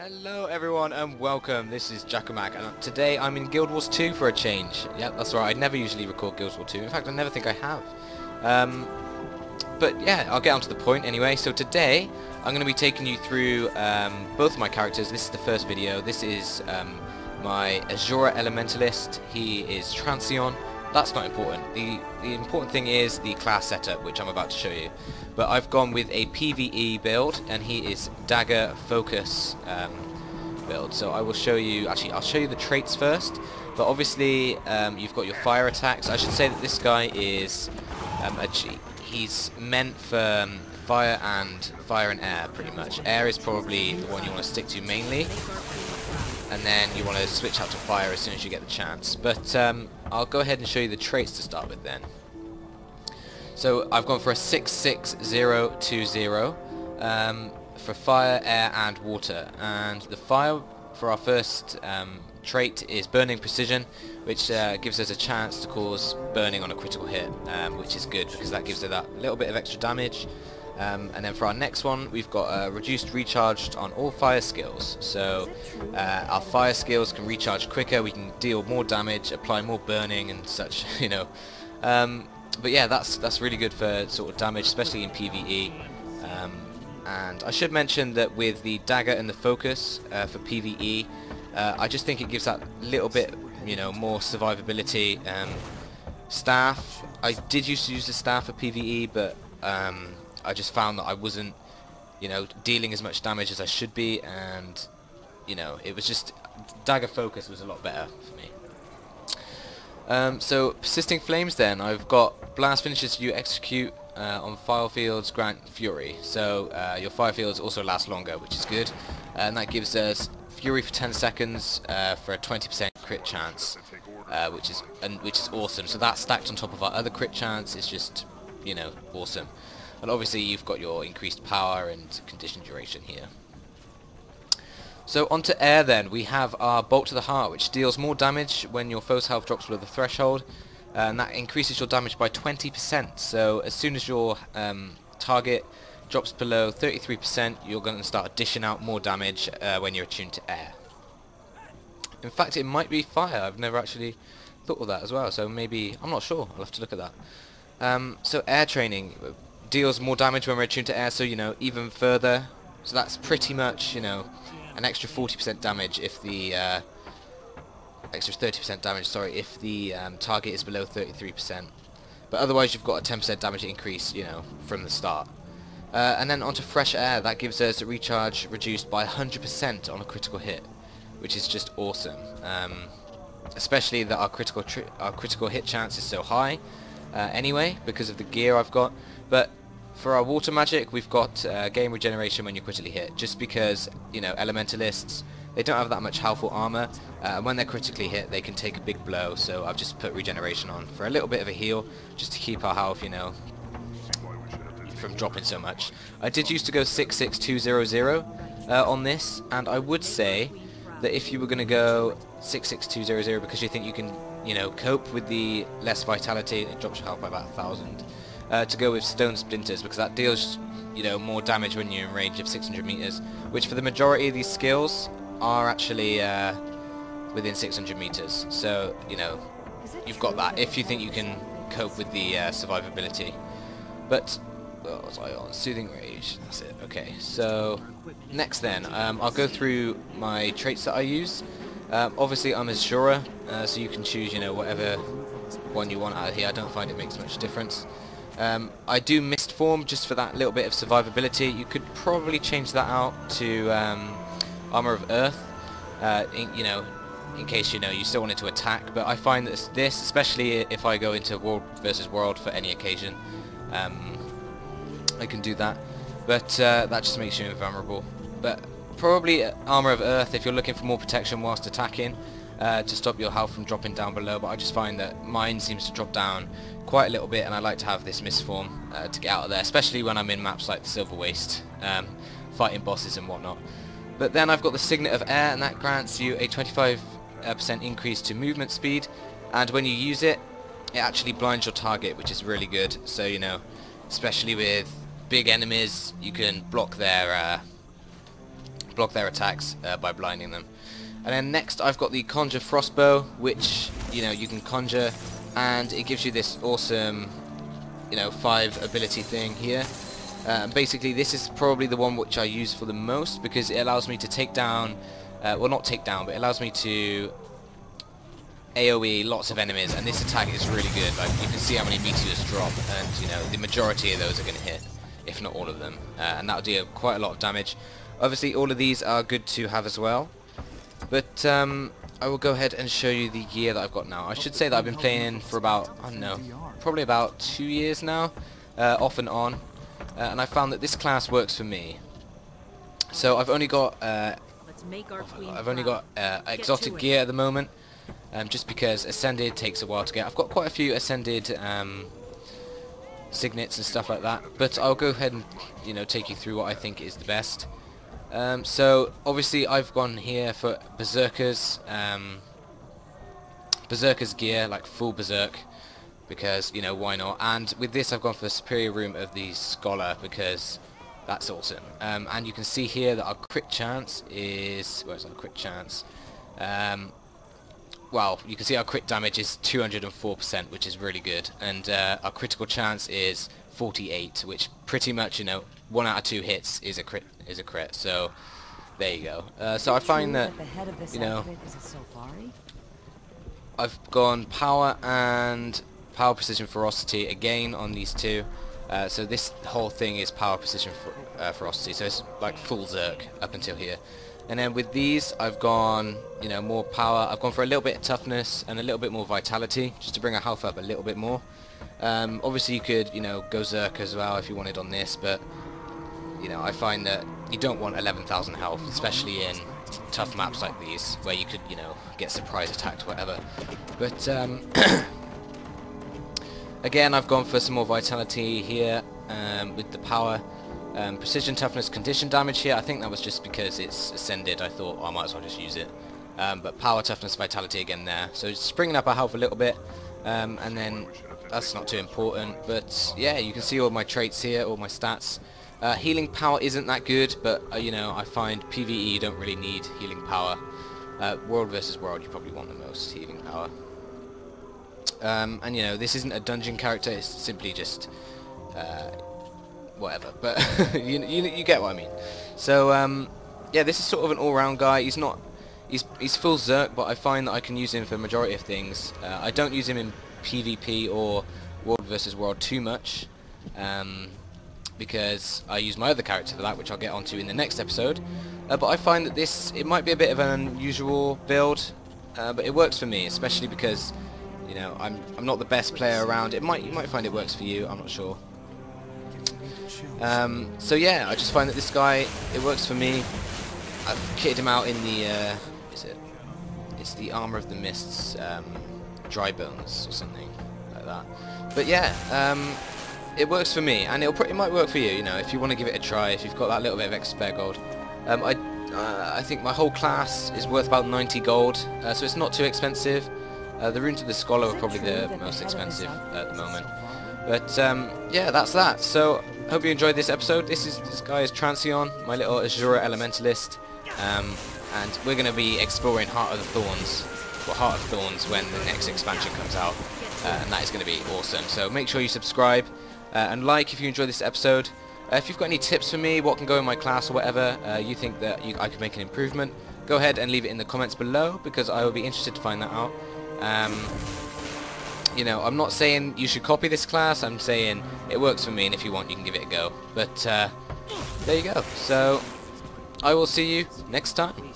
Hello everyone and welcome, this is Jackomac and today I'm in Guild Wars 2 for a change. Yep, that's right, I never usually record Guild Wars 2, in fact I never think I have. But yeah, I'll get on to the point anyway. So today I'm going to be taking you through both of my characters. This is the first video. This is my Asura Elementalist. He is Transient. That's not important. The important thing is the class setup, which I'm about to show you. But I've gone with a PvE build, and he is Dagger focus build. So I will show you. Actually, I'll show you the traits first. But obviously, you've got your fire attacks. I should say that this guy is he's meant for fire and air, pretty much. Air is probably the one you want to stick to mainly, and then you want to switch out to fire as soon as you get the chance. But I'll go ahead and show you the traits to start with then. So I've gone for a 6-6-0-2-0 for fire, air and water. And the fire for our first trait is burning precision, which gives us a chance to cause burning on a critical hit, which is good because that gives it that little bit of extra damage. And then for our next one, we've got reduced recharged on all fire skills. So our fire skills can recharge quicker, we can deal more damage, apply more burning and such, you know. But yeah, that's really good for sort of damage, especially in PvE. And I should mention that with the dagger and the focus for PvE, I just think it gives that little bit, you know, more survivability. Staff, I did used to use the staff for PvE, but I just found that I wasn't, you know, dealing as much damage as I should be, and you know, it was just dagger focus was a lot better for me. So persisting flames, then I've got blast finishes you execute on fire fields grant fury. So your fire fields also last longer, which is good, and that gives us fury for 10 seconds for a 20% crit chance, which is awesome. So that stacked on top of our other crit chance is just, you know, awesome. And obviously you've got your increased power and condition duration here. So onto air then, we have our Bolt to the Heart, which deals more damage when your foe's health drops below the threshold, and that increases your damage by 20%. So as soon as your target drops below 33%, you're going to start dishing out more damage when you're attuned to air. In fact, it might be fire. I've never actually thought of that as well, so maybe, I'm not sure, I'll have to look at that. So air training deals more damage when we're attuned to air, so you know, even further. So that's pretty much, you know, an extra 40% damage if the extra 30% damage, sorry, if the target is below 33%. But otherwise you've got a 10% damage increase, you know, from the start. And then onto fresh air, that gives us a recharge reduced by 100% on a critical hit, which is just awesome. Especially that our critical hit chance is so high anyway because of the gear I've got. But for our water magic, we've got game regeneration when you're critically hit, just because, you know, elementalists, they don't have that much health or armor, and when they're critically hit they can take a big blow, so I've just put regeneration on for a little bit of a heal, just to keep our health, you know, from dropping so much. I did used to go 6-6-2-0-0 on this, and I would say that if you were going to go 6-6-2-0-0 because you think you can, you know, cope with the less vitality, it drops your health by about 1,000, to go with stone splinters, because that deals, you know, more damage when you're in range of 600 meters, which for the majority of these skills are actually within 600 meters. So, you know, you've got that if you think you can cope with the survivability. But what was I on? Soothing Rage. That's it. Okay. So next then, I'll go through my traits that I use. Obviously, I'm Asura, so you can choose, you know, whatever one you want out of here. I don't find it makes much difference. I do Mist Form just for that little bit of survivability. You could probably change that out to Armor of Earth, you know, in case, you know, you still wanted to attack. But I find that this, especially if I go into World versus World for any occasion, I can do that. But that just makes you invulnerable. But probably Armor of Earth if you're looking for more protection whilst attacking, to stop your health from dropping down below. But I just find that mine seems to drop down quite a little bit, and I like to have this Mist Form to get out of there, especially when I'm in maps like the Silver Waste, fighting bosses and whatnot. But then I've got the Signet of Air, and that grants you a 25% increase to movement speed, and when you use it, it actually blinds your target, which is really good. So, you know, especially with big enemies, you can block their block their attacks by blinding them. And then next I've got the Conjure Frostbow, which, you know, you can conjure, and it gives you this awesome, you know, 5 ability thing here. Basically this is probably the one which I use for the most, because it allows me to take down, well, not take down, but it allows me to AoE lots of enemies, and this attack is really good. Like, you can see how many meteors drop, and you know, the majority of those are going to hit, if not all of them, and that'll do quite a lot of damage. Obviously all of these are good to have as well, but I will go ahead and show you the gear that I've got now. I should say that I've been playing for about, I don't know, probably about 2 years now, off and on, and I found that this class works for me. So I've only got exotic gear at the moment, just because Ascended takes a while to get. I've got quite a few Ascended signets and stuff like that, but I'll go ahead and, you know, take you through what I think is the best. So obviously I've gone here for Berserker's gear, like full Berserk, because, you know, why not? And with this I've gone for the Superior Room of the Scholar, because that's awesome. And you can see here that our crit chance is, where's our crit chance? Well, you can see our crit damage is 204%, which is really good, and our critical chance is 48, which pretty much, you know, 1 out of 2 hits is a crit. So there you go. So I find that, you know, I've gone power and power, precision, ferocity again on these two. So this whole thing is power, precision, ferocity. So it's like full Zerk up until here. And then with these, I've gone, you know, more power. I've gone for a little bit of toughness and a little bit more vitality, just to bring our health up a little bit more. Obviously, you could, you know, go Zerk as well if you wanted on this, but, you know, I find that you don't want 11,000 health, especially in tough maps like these, where you could, you know, get surprise attacked, whatever. But again, I've gone for some more vitality here with the power. Precision, toughness, condition damage here. I think that was just because it's Ascended. I thought, oh, I might as well just use it. But power, toughness, vitality again there. So just bringing up our health a little bit, and then that's not too important. But yeah, you can see all my traits here, all my stats. Healing power isn't that good, but you know, I find PvE you don't really need healing power. World versus world, you probably want the most healing power. And you know, this isn't a dungeon character. It's simply just whatever, but you get what I mean. So yeah, this is sort of an all-round guy. He's full Zerk, but I find that I can use him for the majority of things. I don't use him in PvP or World versus World too much, because I use my other character for that, which I'll get onto in the next episode. But I find that it might be a bit of an unusual build, but it works for me, especially because, you know, I'm not the best player around. You might find it works for you. I'm not sure. So yeah, I just find that this guy, it works for me. I've kitted him out in the, it's the Armor of the Mists, Dry Bones or something like that. But yeah, it works for me, and it might work for you, you know, if you want to give it a try, if you've got that little bit of extra spare gold. I think my whole class is worth about 90 gold, so it's not too expensive. The Runes of the Scholar are probably the most expensive at the moment. But yeah, that's that. So hope you enjoyed this episode. This guy is Transion, my little Asura Elementalist, and we're going to be exploring Heart of the Thorns, or Heart of Thorns, when the next expansion comes out, and that is going to be awesome. So make sure you subscribe and like if you enjoyed this episode. If you've got any tips for me, what can go in my class or whatever, you think that I could make an improvement, go ahead and leave it in the comments below, because I will be interested to find that out. You know, I'm not saying you should copy this class, I'm saying it works for me, and if you want you can give it a go. But there you go. So I will see you next time.